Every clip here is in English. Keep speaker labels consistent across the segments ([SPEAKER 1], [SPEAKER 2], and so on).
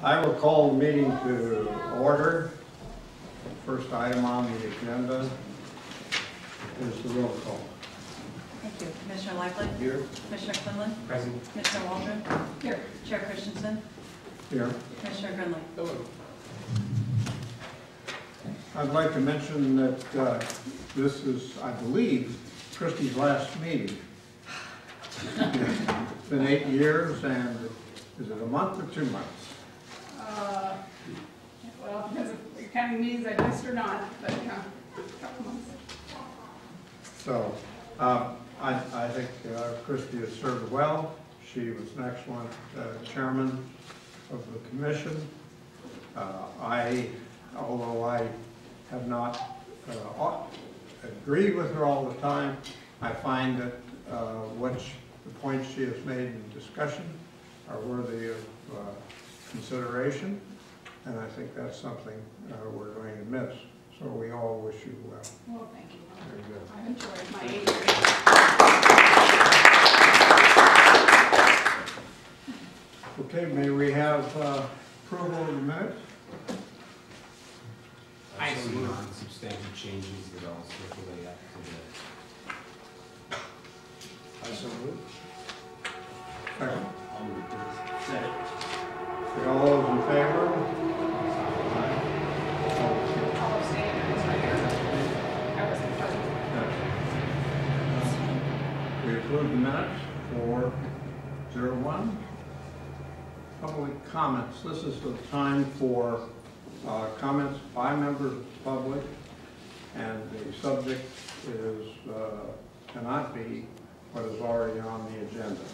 [SPEAKER 1] I will call the meeting to order. First item on the agenda is the roll call.
[SPEAKER 2] Thank you. Commissioner Lively?
[SPEAKER 1] Here.
[SPEAKER 2] Commissioner Quinlan?
[SPEAKER 3] Present.
[SPEAKER 2] Commissioner Waldron? Here. Chair Christensen?
[SPEAKER 1] Here.
[SPEAKER 2] Commissioner Grinley?
[SPEAKER 3] Hello.
[SPEAKER 1] I'd like to mention that this is, I believe, Christie's last meeting. It's been 8 years, and is it a month or 2 months?
[SPEAKER 4] Well, because of you're counting meetings I missed or not, but yeah, a couple months.
[SPEAKER 1] So I think Christie has served well. She was an excellent chairman of the commission. Although I have not agreed with her all the time, I find that the points she has made in discussion are worthy of consideration, and I think that's something we're going to miss. So we all wish you well.
[SPEAKER 4] Well, thank you.
[SPEAKER 1] Very good.
[SPEAKER 4] I've enjoyed my 8 years.
[SPEAKER 1] Okay, may we have approval of the minutes?
[SPEAKER 3] I have some non-substantial changes that I'll circulate after the.
[SPEAKER 1] I so move. Second.
[SPEAKER 3] I'll move this. Second.
[SPEAKER 1] All those in favor?
[SPEAKER 4] I'll abstain, I was right here. I wasn't present.
[SPEAKER 1] We approve the minutes for 01. Public comments. This is the time for comments by members of the public, and the subject is cannot be what is already on the agenda,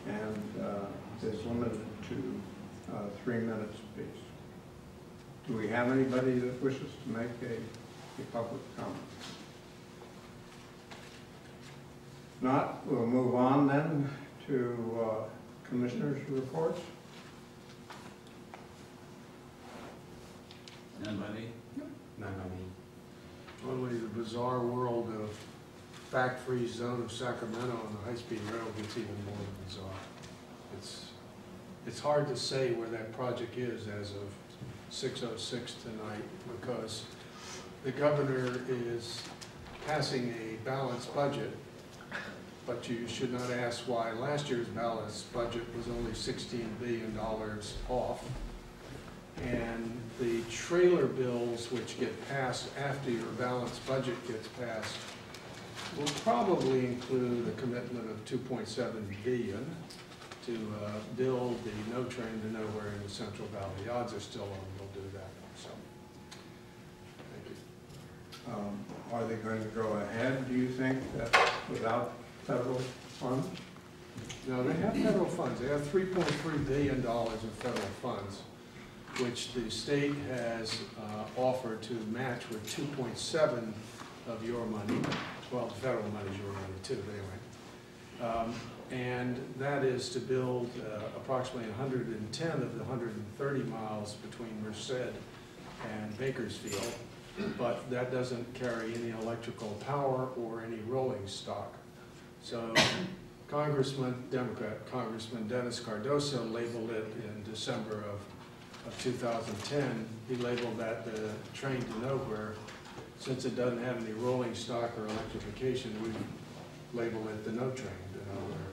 [SPEAKER 1] and is limited to 3 minutes apiece. Do we have anybody that wishes to make a public comment? If not, we'll move on then to commissioners' reports.
[SPEAKER 3] None by me? None by me.
[SPEAKER 5] Only the bizarre world of fact-free zone of Sacramento and the high-speed rail gets even more bizarre. It's hard to say where that project is as of 6:06 tonight, because the governor is passing a balanced budget, but you should not ask why last year's balanced budget was only $16 billion off. And the trailer bills, which get passed after your balanced budget gets passed, will probably include a commitment of $2.7 billion to build the No Train to Nowhere in the Central Valley. The odds are still on they'll do that. So, thank you.
[SPEAKER 1] Are they going to go ahead, do you think, that without federal funds?
[SPEAKER 5] No, they have federal funds. They have $3.3 billion in federal funds, which the state has offered to match with 2.7 of your money. Well, the federal money is your money too, anyway. And that is to build approximately 110 of the 130 miles between Merced and Bakersfield, but that doesn't carry any electrical power or any rolling stock. So Democrat Congressman Dennis Cardoso labeled it in December of 2010, he labeled that the Train to Nowhere. Since it doesn't have any rolling stock or electrification, we label it the No Train to Nowhere.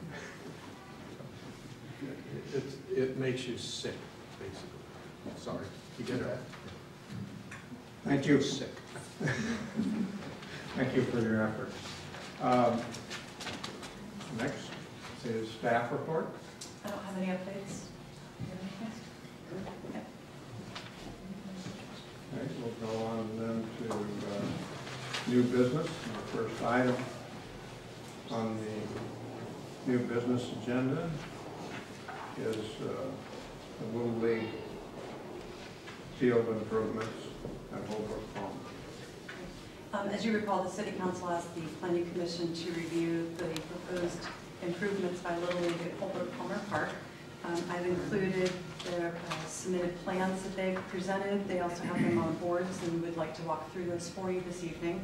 [SPEAKER 5] It makes you sick, basically. Sorry, you get that?
[SPEAKER 1] Thank you.
[SPEAKER 5] Sick.
[SPEAKER 1] Thank you for your effort. Next is staff report.
[SPEAKER 2] I don't have any updates.
[SPEAKER 1] Okay, we'll go on then to new business. Our first item on the new business agenda is the Little League field improvements at Holbrook Farm.
[SPEAKER 2] As you recall, the City Council asked the Planning Commission to review the proposed improvements by Little League at Holbrook Palmer Park. I've included their submitted plans that they've presented. They also have them on boards, and we'd like to walk through those for you this evening.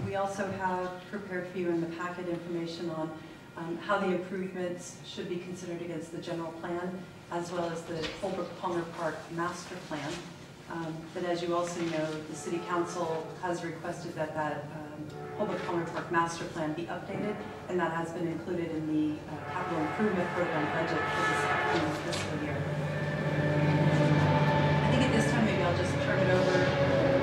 [SPEAKER 2] We also have prepared for you in the packet information on how the improvements should be considered against the general plan, as well as the Holbrook-Palmer Park master plan. But as you also know, the City Council has requested that Holbrook-Palmer Park master plan be updated, and that has been included in the capital improvement program budget for this upcoming fiscal year. I think at this time, maybe I'll just turn it over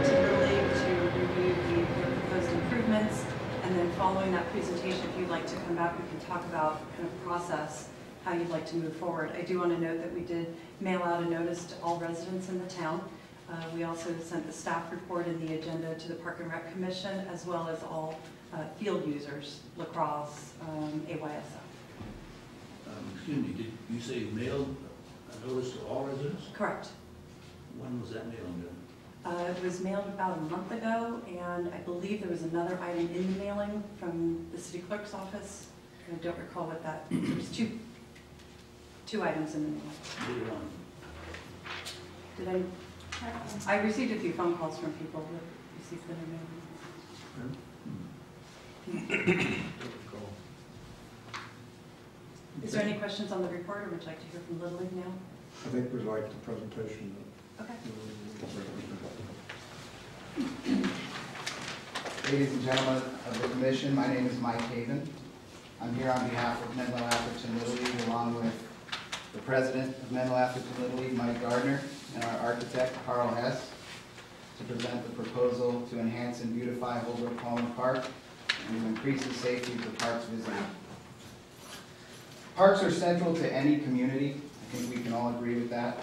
[SPEAKER 2] to Little League to review the proposed improvements, and then following that presentation, if you'd like to come back, we can talk about kind of process, how you'd like to move forward. I do want to note that we did mail out a notice to all residents in the town. We also sent the staff report and the agenda to the Park and Rec Commission, as well as all field users, lacrosse, AYSF.
[SPEAKER 6] Excuse me, did you say you mailed a notice to all residents?
[SPEAKER 2] Correct.
[SPEAKER 6] When was that mailing done?
[SPEAKER 2] It was mailed about a month ago, and I believe there was another item in the mailing from the city clerk's office. I don't recall what that, there was two items in the mailing.
[SPEAKER 6] Later on.
[SPEAKER 2] Did I received a few phone calls from people that received their mail. Is there any questions on the report, or would you like to hear from Little League now?
[SPEAKER 1] I think we'd like the presentation.
[SPEAKER 2] Okay.
[SPEAKER 7] Ladies and gentlemen of the commission, my name is Mike Haven. I'm here on behalf of Menlo Atherton Little League, along with the president of Menlo Atherton Little League, Mike Gardner, and our architect, Carl Hess, to present the proposal to enhance and beautify Holbrook-Palmer Park and to increase the safety for parks visitors. Parks are central to any community. I think we can all agree with that.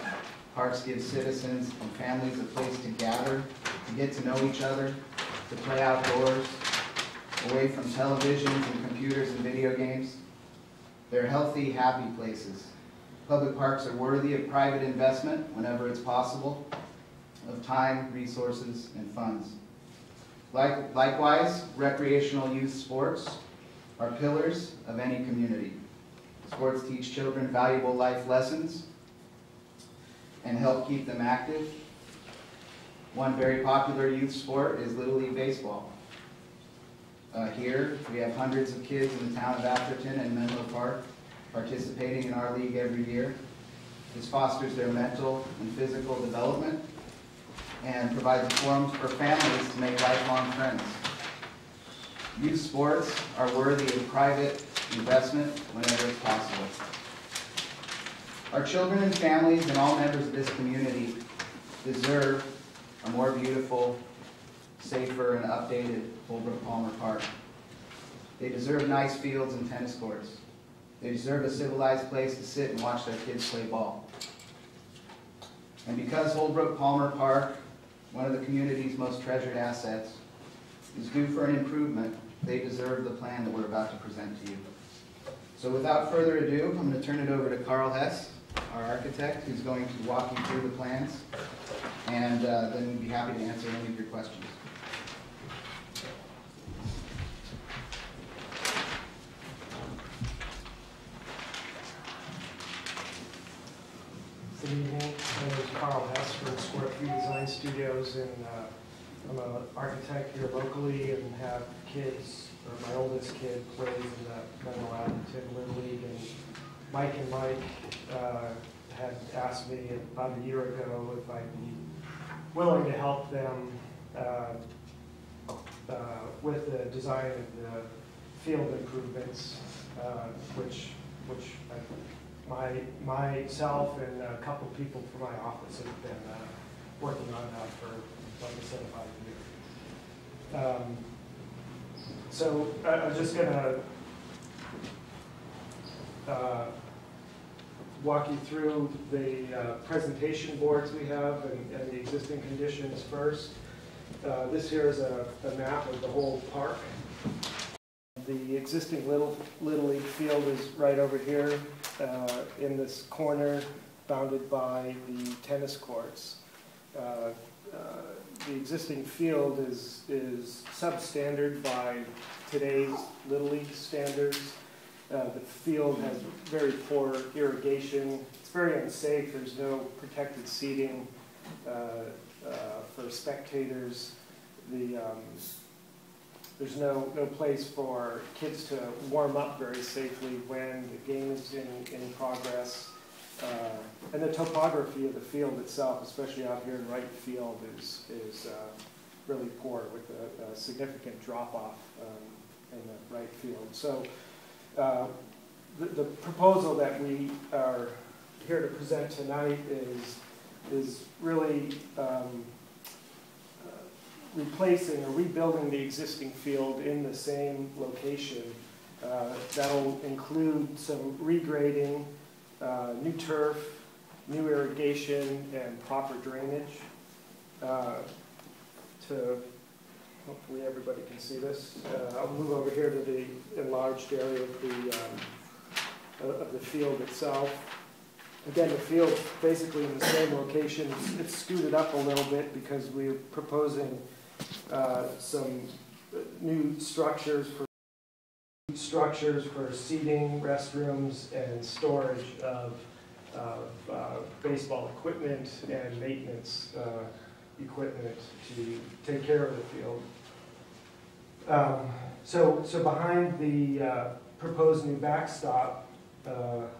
[SPEAKER 7] Parks give citizens and families a place to gather, to get to know each other, to play outdoors, away from televisions and computers and video games. They're healthy, happy places. Public parks are worthy of private investment whenever it's possible, of time, resources, and funds. Likewise, recreational youth sports are pillars of any community. Sports teach children valuable life lessons and help keep them active. One very popular youth sport is Little League Baseball. Here, we have hundreds of kids in the town of Atherton and Menlo Park participating in our league every year. This fosters their mental and physical development and provides forums for families to make lifelong friends. Youth sports are worthy of private investment whenever it's possible. Our children and families and all members of this community deserve a more beautiful, safer, and updated Holbrook-Palmer Park. They deserve nice fields and tennis courts. They deserve a civilized place to sit and watch their kids play ball. And because Holbrook-Palmer Park, one of the community's most treasured assets, is due for an improvement, they deserve the plan that we're about to present to you. So without further ado, I'm going to turn it over to Carl Hess, our architect, who's going to walk you through the plans, and then we'd be happy to answer any of your questions.
[SPEAKER 8] Good evening. My name is Carl Hess from Square Tree Design Studios, and I'm an architect here locally and have kids, or my oldest kid plays in the Menlo Atherton Little League, and Mike had asked me about a year ago if I'd be willing to help them with the design of the field improvements, which myself and a couple people from my office have been working on that for, like I said, about a year. So I'm just going to walk you through the presentation boards we have and the existing conditions first. This here is a map of the whole park. The existing Little League field is right over here in this corner, bounded by the tennis courts. The existing field is substandard by today's Little League standards. The field has very poor irrigation. It's very unsafe. There's no protected seating for spectators. there's no place for kids to warm up very safely when the game is in progress. And the topography of the field itself, especially out here in right field, is really poor with a significant drop-off in the right field. So the proposal that we are here to present tonight is really replacing or rebuilding the existing field in the same location. That'll include some regrading, new turf, new irrigation, and proper drainage. To hopefully everybody can see this. I'll move over here to the enlarged area of the field itself. Again, the field's basically in the same location. It's scooted up a little bit because we're proposing some new structures for seating, restrooms, and storage of baseball equipment and maintenance equipment to take care of the field. So behind the proposed new backstop,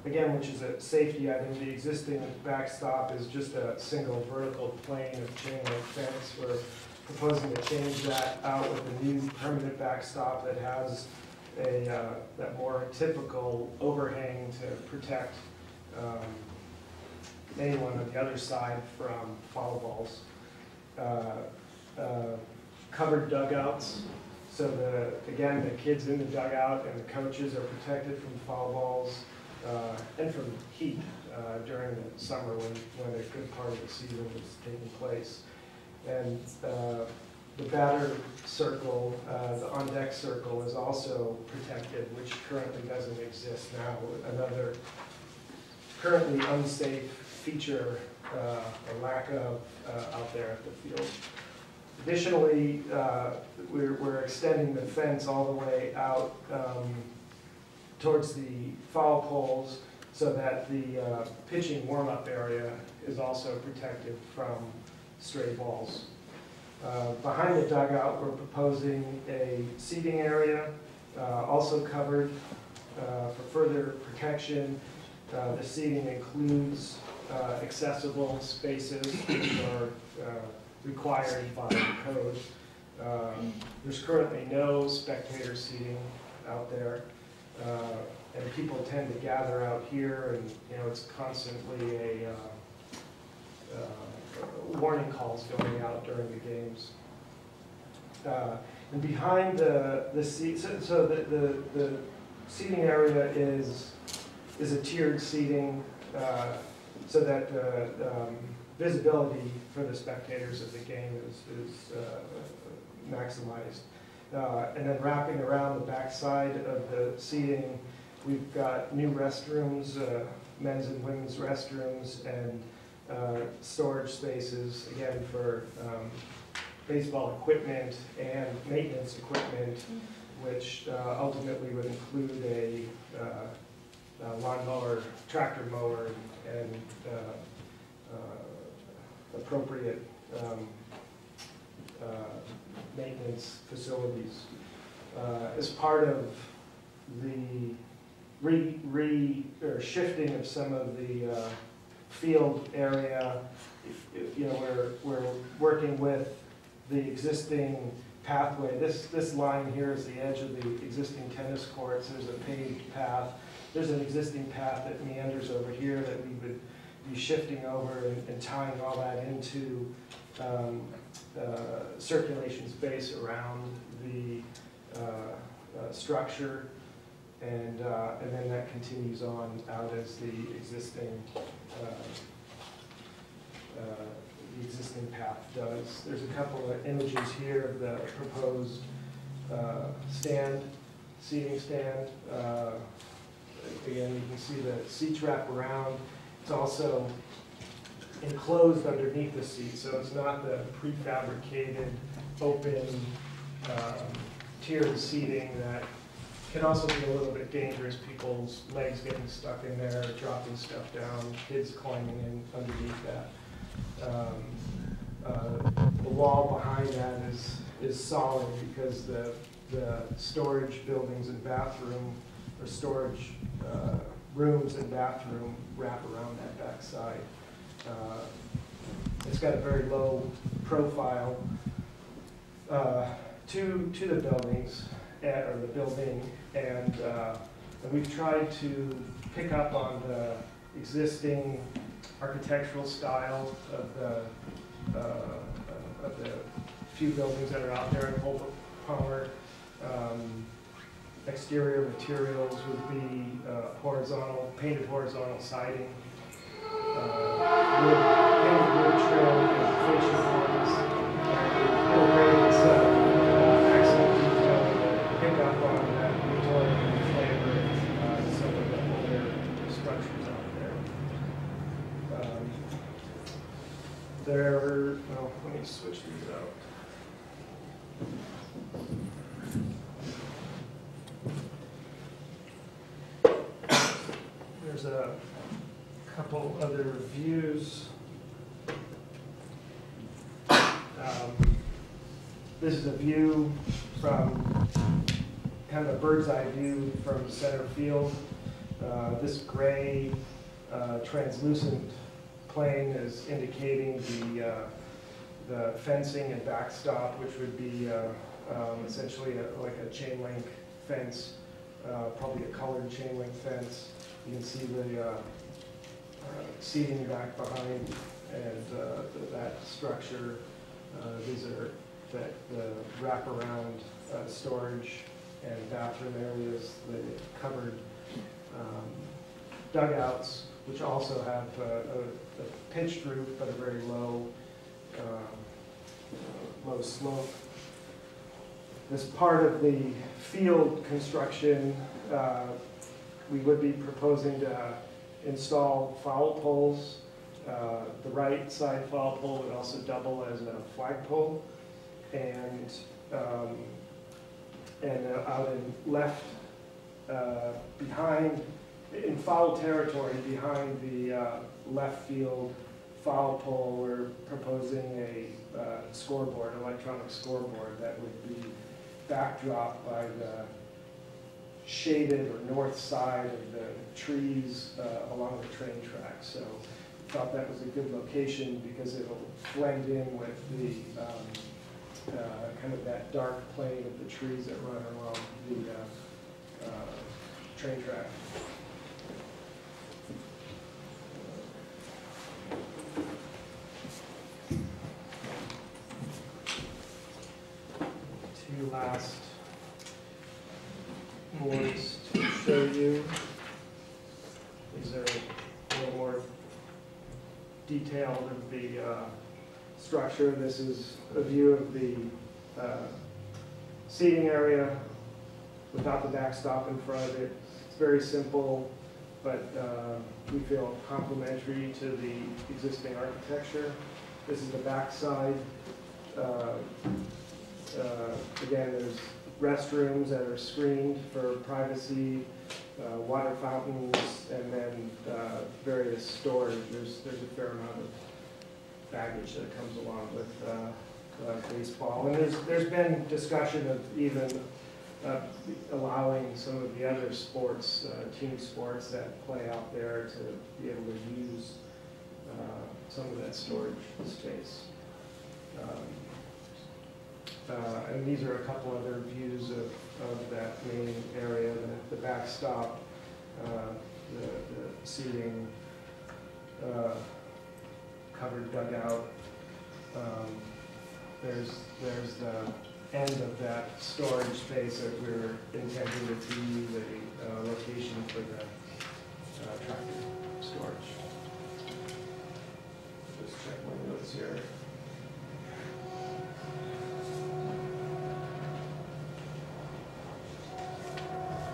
[SPEAKER 8] again, which is a safety item, the existing backstop is just a single vertical plane of chain link fence. We're proposing to change that out with a new permanent backstop that has that more typical overhang to protect anyone on the other side from foul balls. Covered dugouts, so again the kids in the dugout and the coaches are protected from foul balls and from heat during the summer when a good part of the season is taking place. And the batter circle, the on-deck circle, is also protected, which currently doesn't exist now. Another currently unsafe feature or lack of out there at the field. Additionally, we're extending the fence all the way out towards the foul poles so that the pitching warm-up area is also protected from stray balls. Behind the dugout, we're proposing a seating area, also covered for further protection. The seating includes accessible spaces which are required by the code. There's currently no spectator seating out there, and people tend to gather out here, and it's constantly a warning calls going out during the games. And behind the seat, so the seating area is a tiered seating so that the visibility for the spectators of the game is maximized. And then wrapping around the backside of the seating, we've got new restrooms, men's and women's restrooms, and storage spaces, again, for baseball equipment and maintenance equipment, which ultimately would include a lawnmower, tractor mower, and appropriate maintenance facilities. As part of the shifting of some of the field area, we're working with the existing pathway. This line here is the edge of the existing tennis courts. There's a paved path. There's an existing path that meanders over here that we would be shifting over and tying all that into circulation space around the structure, and then that continues on out as the existing path does. There's a couple of images here of the proposed seating stand. Again, you can see the seats wrap around. It's also enclosed underneath the seat, so it's not the prefabricated, open, tiered seating that can also be a little bit dangerous. People's legs getting stuck in there, dropping stuff down, kids climbing in underneath that. The wall behind that is solid because the the storage buildings and bathroom, or storage rooms and bathroom wrap around that backside. It's got a very low profile to the buildings, or the building, and we've tried to pick up on the existing architectural style of the few buildings that are out there in Holbrook Palmer. Exterior materials would be painted horizontal siding, painted wood trim, and fascia boards. It'll bring some accent detail to pick up on that Victorian flavor of some of the older structures out there. Well, let me switch these out. There's a couple other views. This is a view from kind of a bird's eye view from center field. This gray translucent plane is indicating the fencing and backstop, which would be essentially like a chain link fence, probably a colored chain link fence. You can see the seating back behind and that structure. These are the wraparound storage and bathroom areas, the covered dugouts, which also have a pitched roof but a very low slope. As part of the field construction, we would be proposing to install foul poles. The right side foul pole would also double as a flagpole, and out in left behind, in foul territory behind the left field foul pole, we're proposing a scoreboard, electronic scoreboard that would be backdropped by the shaded or north side of the trees along the train track. So thought that was a good location because it'll blend in with the kind of that dark plane of the trees that run along the train track. Two last boards to show you. These are a little more detailed of the structure. This is a view of the seating area without the backstop in front of it. It's very simple, but we feel complementary to the existing architecture. This is the back side. Again, there's restrooms that are screened for privacy, water fountains, and then various storage. There's a fair amount of baggage that comes along with baseball. And there's been discussion of even allowing some of the other sports, team sports that play out there to be able to use some of that storage space. And these are a couple other views of that main area, the backstop, the seating, covered dugout. There's the end of that storage space that we're intending to be the location for the tractor storage. Just check my notes here.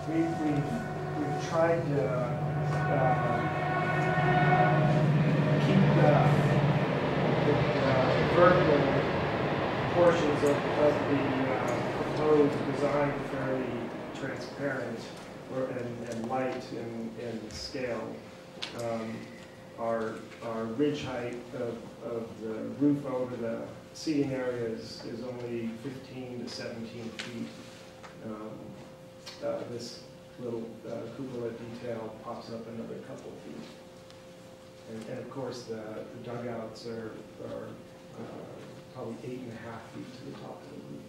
[SPEAKER 8] We've tried to keep the vertical portions of the proposed design fairly transparent and light in scale. Our ridge height of the roof over the seating area is only 15 to 17 feet. this little cupola detail pops up another couple of feet. And of course, the dugouts are probably 8.5 feet to the top of the roof.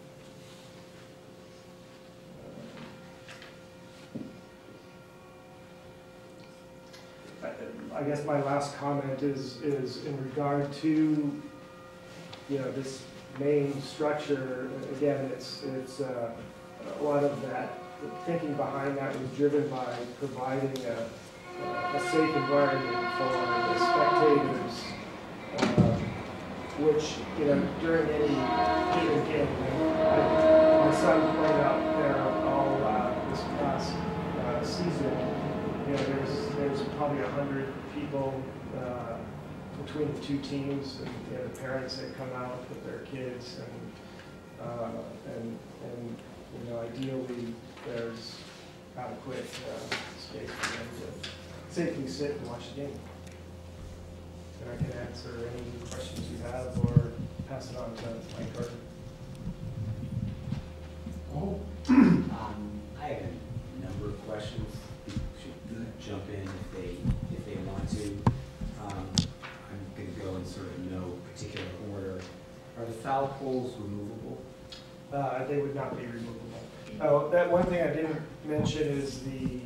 [SPEAKER 8] I guess my last comment is in regard to, this main structure. Again, it's a lot of that, the thinking behind that was driven by providing a safe environment for the spectators, which, during any given game, my son played out there all this past season. There's probably 100 people between the two teams, and the parents that come out with their kids, and ideally there's adequate space for them to safely sit and watch the game. And I can answer any questions you have or pass it on to Mike Carter.
[SPEAKER 3] Oh. I have a number of questions. Should jump in if they want to. I'm going to go in sort of no particular order. Are the foul poles removable?
[SPEAKER 8] They would not be removable. Oh, that one thing I didn't mention is the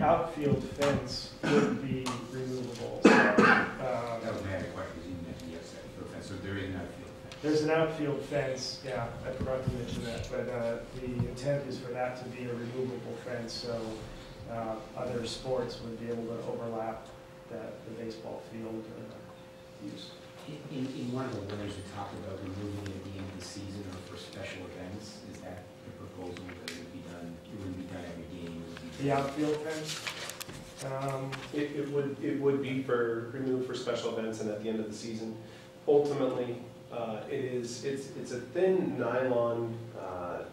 [SPEAKER 8] outfield fence would be removable. So,
[SPEAKER 3] That was my other question. You mentioned yes, so there is an outfield fence.
[SPEAKER 8] there's an outfield fence. Yeah, I forgot to mention that. But the intent is for that to be a removable fence, so other sports would be able to overlap the baseball field use.
[SPEAKER 3] In one of the letters, we talked about removing it at the end of the season or for special events. Is that the proposal that it would be done? It wouldn't be done every game. It would be
[SPEAKER 8] The outfield fence.
[SPEAKER 9] It would be removed for special events and at the end of the season. Ultimately, it's a thin nylon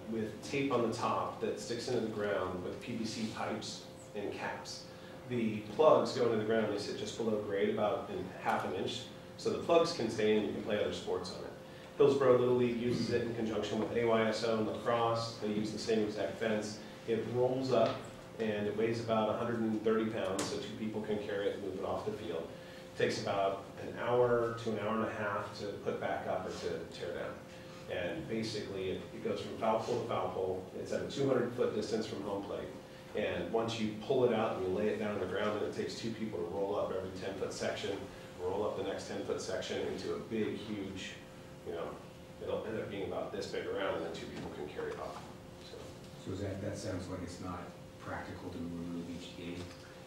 [SPEAKER 9] with tape on the top that sticks into the ground with PVC pipes and caps. The plugs go into the ground. They sit just below grade, about in ½ an inch. So the plugs can stay in, you can play other sports on it. Hillsborough Little League uses it in conjunction with AYSO and lacrosse. They use the same exact fence. It rolls up and it weighs about 130 pounds, so 2 people can carry it and move it off the field. It takes about an hour to an hour and a half to put back up or to tear down. And basically it goes from foul pole to foul pole. It's at a 200-foot distance from home plate. And once you pull it out and you lay it down on the ground, then it takes 2 people to roll up every 10-foot section, roll up the next 10-foot section into a big, huge, it'll end up being about this big around, and then 2 people can carry it off.
[SPEAKER 3] So that sounds like it's not practical to remove each game?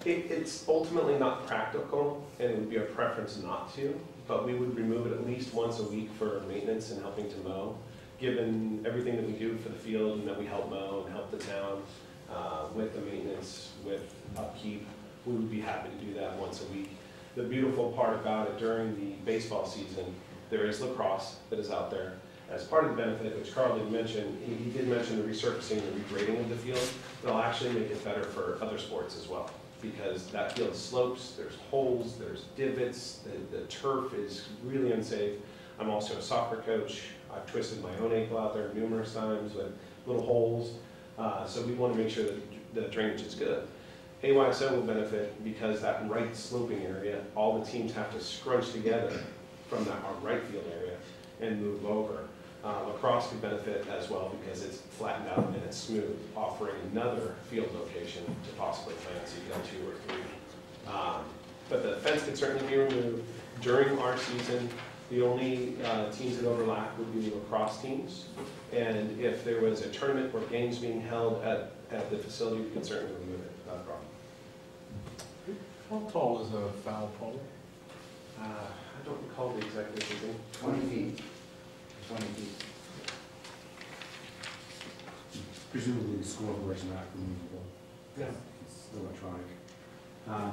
[SPEAKER 9] It's ultimately not practical, and it would be our preference not to, but we would remove it at least once a week for maintenance and helping to mow. Given everything that we do for the field and that we help mow and help the town with the maintenance, with upkeep, we would be happy to do that once a week. The beautiful part about it during the baseball season, there is lacrosse that is out there. As part of the benefit, which Carl did mention, he did mention the resurfacing and regrading of the field. It'll actually make it better for other sports as well, because that field slopes, there's holes, there's divots, the turf is really unsafe. I'm also a soccer coach. I've twisted my own ankle out there numerous times with little holes. So we want to make sure that the drainage is good. AYSO will benefit because that right sloping area, all the teams have to scrunch together from that right field area and move over. Lacrosse could benefit as well because it's flattened out and it's smooth, offering another field location to possibly play on, so you got 2 or 3. But the fence could certainly be removed. During our season, the only teams that overlap would be lacrosse teams. And if there was a tournament or games being held at the facility, we could certainly remove it, not a problem.
[SPEAKER 5] How tall is a foul pole?
[SPEAKER 9] I don't recall the exact measurement.
[SPEAKER 7] 20 feet. 20 feet.
[SPEAKER 3] Presumably the scoreboard is not removable.
[SPEAKER 8] Yeah.
[SPEAKER 3] It's electronic. I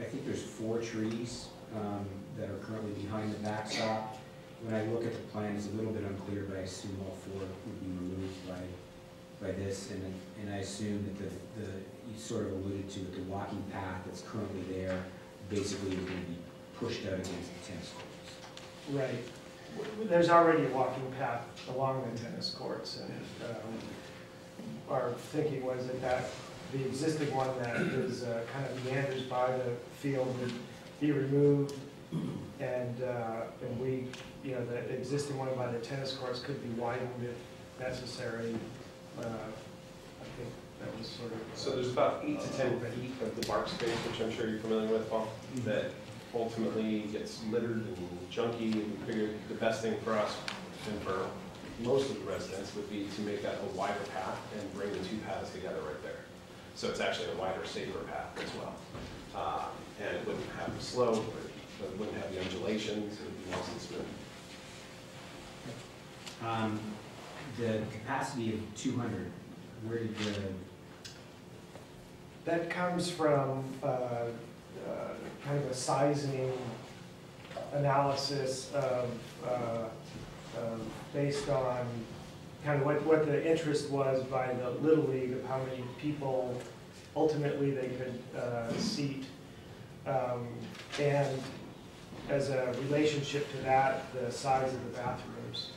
[SPEAKER 3] think there's 4 trees that are currently behind the backstop. When I look at the plan, it's a little bit unclear, but I assume all 4 would be removed by this. And I assume that you sort of alluded to it, the walking path that's currently there basically is going to be pushed out against the tennis courts.
[SPEAKER 8] Right. there's already a walking path along the tennis courts, and our thinking was that the existing one that is kind of meanders by the field would be removed, and we, you know, the existing one by the tennis courts could be widened if necessary. I think that was sort of.
[SPEAKER 9] So there's about 8 to 10 feet of the park space, which I'm sure you're familiar with, Paul, that ultimately gets littered and junky, and we figured the best thing for us and for most of the residents would be to make that a wider path and bring the two paths together right there. So it's actually a wider, safer path as well. And it wouldn't have the slope, it wouldn't have the undulations, it would be nice and smooth.
[SPEAKER 3] The capacity of 200, where did the...
[SPEAKER 8] That comes from kind of a sizing analysis of, based on kind of what the interest was by the Little League of how many people ultimately they could seat. And as a relationship to that, the size of the bathrooms.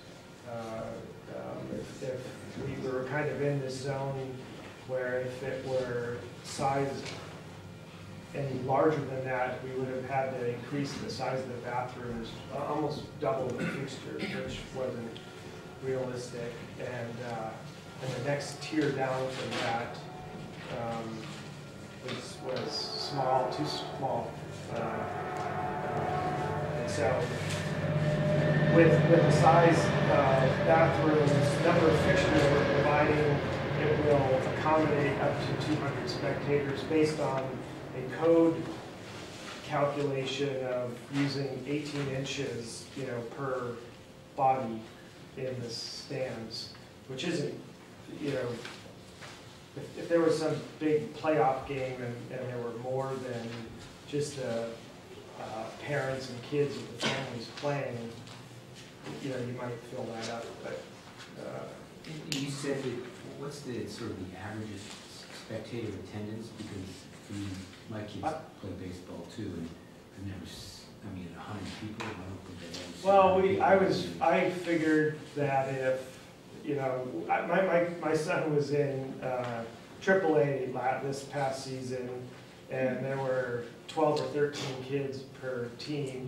[SPEAKER 8] If we were kind of in this zone where if it were sized any larger than that, we would have had to increase the size of the bathrooms, almost double the fixtures, which wasn't realistic. And the next tier down from that was small, too small. And so with the size of bathrooms, number of fixtures we're providing, it will accommodate up to 200 spectators based on a code calculation of using 18 inches, you know, per body in the stands, which isn't, you know, if there was some big playoff game and there were more than just parents and kids with the families playing, you know, you might fill that up. But
[SPEAKER 3] you said that, what's the sort of the average spectator attendance? Because my kids play baseball too, and I've never, I mean, 100 people. I don't think they've ever seen.
[SPEAKER 8] Well, I figured that if, you know, my son was in AAA this past season, and there were 12 or 13 kids per team,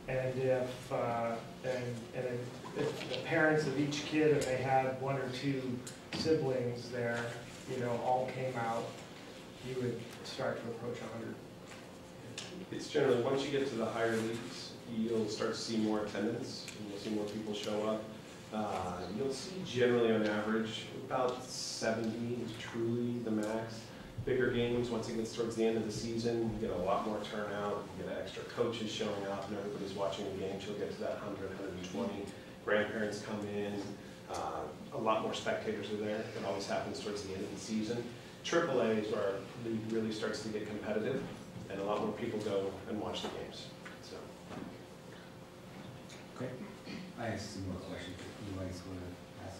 [SPEAKER 8] and if the parents of each kid, and they had 1 or 2 siblings there, you know, all came out, you would start to approach 100.
[SPEAKER 9] It's generally, once you get to the higher leagues, you'll start to see more attendance, and you'll see more people show up. You'll see generally on average about 70 is truly the max. Bigger games, once it gets towards the end of the season, you get a lot more turnout, you get extra coaches showing up, and everybody's watching the game. You'll get to that 100, 120. Grandparents come in, a lot more spectators are there. It always happens towards the end of the season. AAA is where the league really starts to get competitive, and a lot more people go and watch the games. So.
[SPEAKER 3] Okay. I have some more questions. You guys want to ask?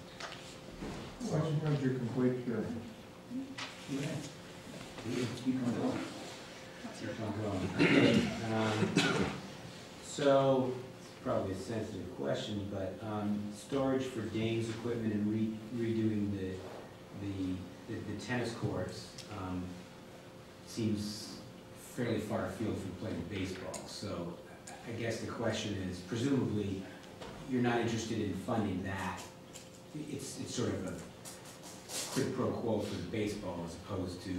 [SPEAKER 1] Once you complete your...
[SPEAKER 3] Yeah. Keep on going. Keep on going. So, it's probably a sensitive question, but storage for Dame's equipment and redoing the tennis courts seems fairly far afield from playing baseball. So, I guess the question is, presumably, you're not interested in funding that. It's sort of a quid pro quo for the baseball as opposed to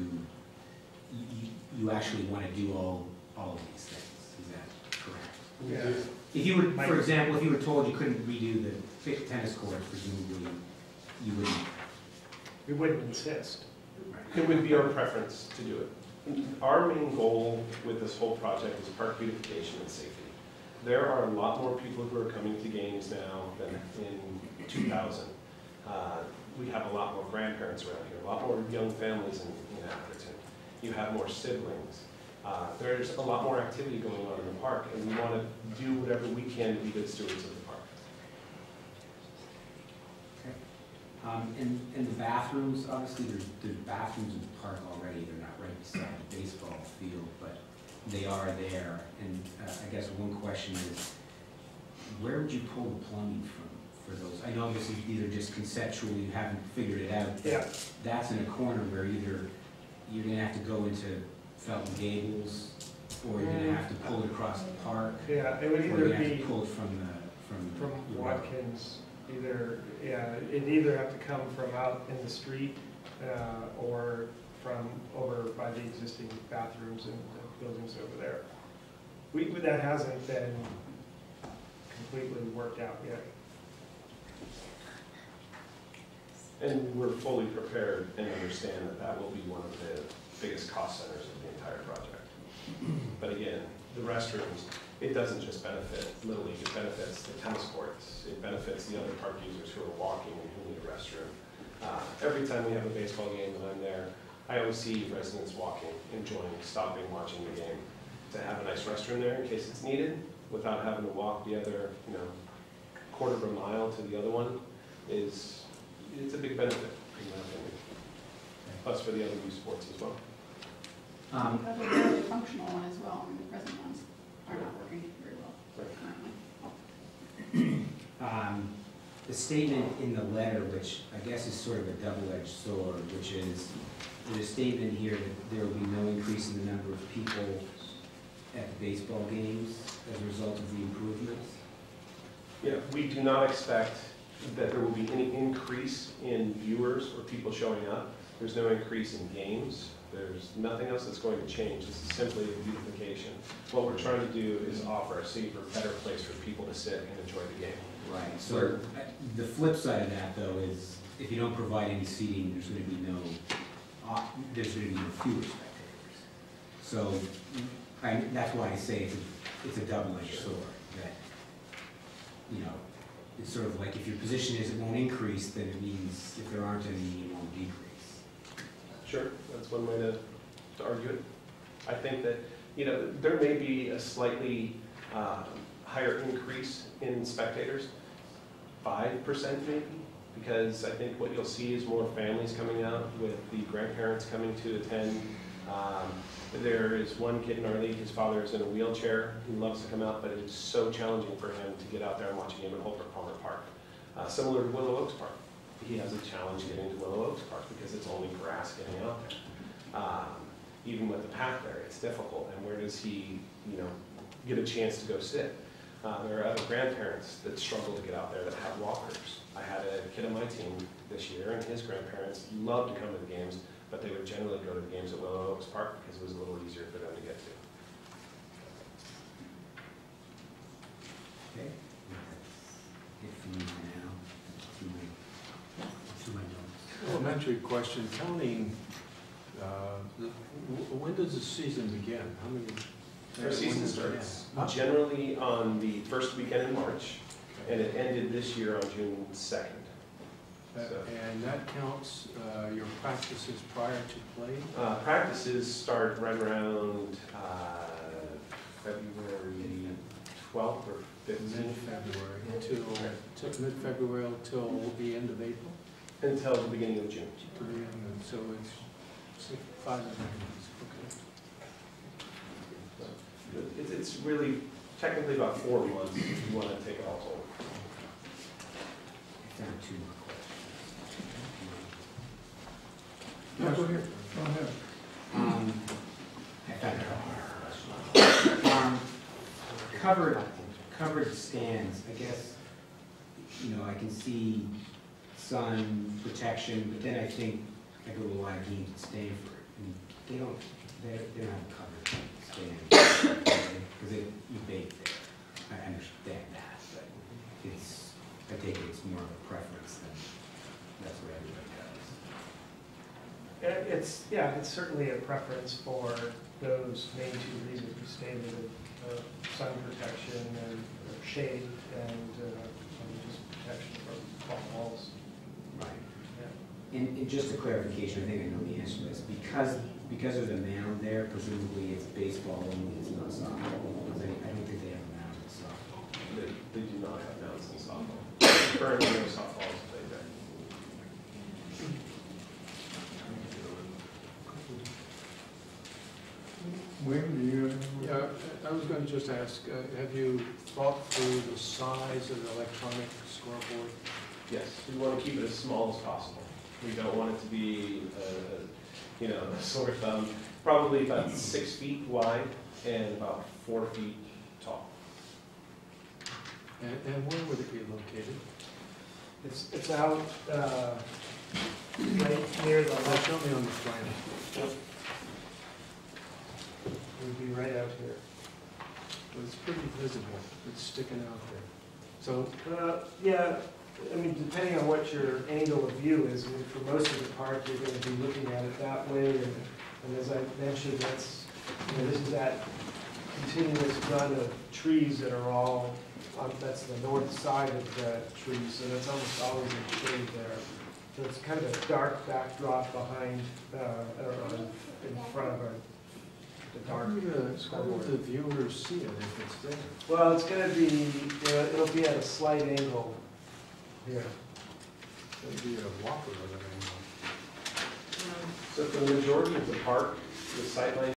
[SPEAKER 3] you actually want to do all of these things. Is that correct?
[SPEAKER 8] Yeah.
[SPEAKER 3] If you were, for example, if you were told you couldn't redo the tennis courts, presumably you wouldn't.
[SPEAKER 8] We wouldn't insist.
[SPEAKER 9] It would be our preference to do it. Our main goal with this whole project is park beautification and safety. There are a lot more people who are coming to games now than in 2000. We have a lot more grandparents around here, a lot more young families in Atherton. You have more siblings. There's a lot more activity going on in the park, and we want to do whatever we can to be good stewards of the park.
[SPEAKER 3] Okay. And the bathrooms, obviously there's bathrooms in the park already. They're not right beside the baseball field, but they are there. And I guess one question is, where would you pull the plumbing from for those? I know obviously these are just conceptual, you haven't figured it out. but
[SPEAKER 8] Yeah.
[SPEAKER 3] That's in a corner where either you're gonna have to go into Felton Gables, or you're gonna have to pull it across the park,
[SPEAKER 8] Yeah, it would
[SPEAKER 3] or you're
[SPEAKER 8] either
[SPEAKER 3] gonna have
[SPEAKER 8] be
[SPEAKER 3] to pull it from
[SPEAKER 8] from
[SPEAKER 3] the road.
[SPEAKER 8] Watkins, it'd either have to come from out in the street, or from over by the existing bathrooms and buildings over there. That hasn't been completely worked out yet.
[SPEAKER 9] And we're fully prepared and understand that that will be one of the biggest cost centers of the entire project. But again, the restrooms, it doesn't just benefit Little League, it benefits the tennis courts, it benefits the other park users who are walking and who need a restroom. Every time we have a baseball game and I'm there, I always see residents walking, enjoying, stopping, watching the game. To have a nice restroom there in case it's needed, without having to walk the other, quarter of a mile to the other one, it's a big benefit, in my opinion. Plus for the other youth sports as well.
[SPEAKER 4] That's a very functional one as well. I mean, the present ones are not working very well currently.
[SPEAKER 3] The statement in the letter, which I guess is sort of a double-edged sword, which is, there's a statement here that there will be no increase in the number of people at the baseball games as a result of the improvements.
[SPEAKER 9] Yeah, we do not expect that there will be any increase in viewers or people showing up. There's no increase in games. There's nothing else that's going to change. This is simply a beautification. What we're trying to do is offer a safer, better place for people to sit and enjoy the game.
[SPEAKER 3] Right. So the flip side of that, though, is if you don't provide any seating, there's going to be no fewer spectators. So that's why I say it's a double-edged sword. That it's sort of like if your position is it won't increase, then it means if there aren't any, it won't decrease.
[SPEAKER 9] Sure, that's one way to argue it. I think that, there may be a slightly higher increase in spectators, 5% maybe, because I think what you'll see is more families coming out with the grandparents coming to attend. There is one kid in our league, his father is in a wheelchair, he loves to come out, but it's so challenging for him to get out there and watch a game at Holbrook Palmer Park. Similar to Willow Oaks Park. He has a challenge getting to Willow Oaks Park because it's only grass getting out there. Even with the path there, it's difficult. And where does he, get a chance to go sit? There are other grandparents that struggle to get out there that have walkers. I had a kid on my team this year, and his grandparents loved to come to the games, but they would generally go to the games at Willow Oaks Park because it was a little easier for them to get to.
[SPEAKER 3] Okay. Good for me now. To my notes.
[SPEAKER 5] Elementary question, counting, when does the season begin? How many?
[SPEAKER 9] Our season starts generally on the first weekend in March, and it ended this year on June 2nd.
[SPEAKER 5] And that counts your practices prior to play?
[SPEAKER 9] Practices start right around February 12th or 15th.
[SPEAKER 5] Mid-February till mid-February till the end of April?
[SPEAKER 9] Until the beginning of June.
[SPEAKER 5] To the end, so it's 5 months, okay.
[SPEAKER 9] It's really technically about 4 months if you want to take it all told.
[SPEAKER 3] I found two more
[SPEAKER 1] Yeah, go ahead. Go ahead.
[SPEAKER 3] I found a couple more questions. Covered stands, I guess, I can see sun protection, but then I think I go to a lot of games at Stanford, and they don't have covered stands, because you bathe there. I understand that, but I think it's more of a preference than that's what everybody does.
[SPEAKER 8] It's certainly a preference for those main two reasons you stated, sun protection and shade and just protection from falls.
[SPEAKER 3] Right.
[SPEAKER 8] Yeah.
[SPEAKER 3] And just a clarification, I think I know the answer to this. Because there's a mound there, presumably it's baseball only, it's not softball. Because I don't think they have a mound in softball.
[SPEAKER 9] They do not have mounts in softball. Currently, no softball is played there.
[SPEAKER 1] Wayne, do you have any more
[SPEAKER 5] Yeah, I was going to just ask, have you thought through the size of the electronic scoreboard?
[SPEAKER 9] Yes, we want to keep it as small as possible. We don't want it to be, a sore thumb, probably about 6 feet wide and about 4 feet tall.
[SPEAKER 5] And where would it be located?
[SPEAKER 8] It's out right near the left.
[SPEAKER 5] Show me on the plan.
[SPEAKER 8] It would be right out here.
[SPEAKER 5] Well, it's pretty visible, it's sticking out there. So,
[SPEAKER 8] Yeah, I mean, depending on what your angle of view is, I mean, for most of the park, you're going to be looking at it that way, and as I mentioned, this is that continuous run of trees that are all, that's the north side of the trees, so that's almost always in shade there. So it's kind of a dark backdrop behind, in front of the dark
[SPEAKER 5] how would the viewers see it if it's there?
[SPEAKER 8] Well, it's going to be, it'll be at a slight angle here.
[SPEAKER 5] It'd be a whopper of an angle.
[SPEAKER 9] So for the majority of the park, the sightline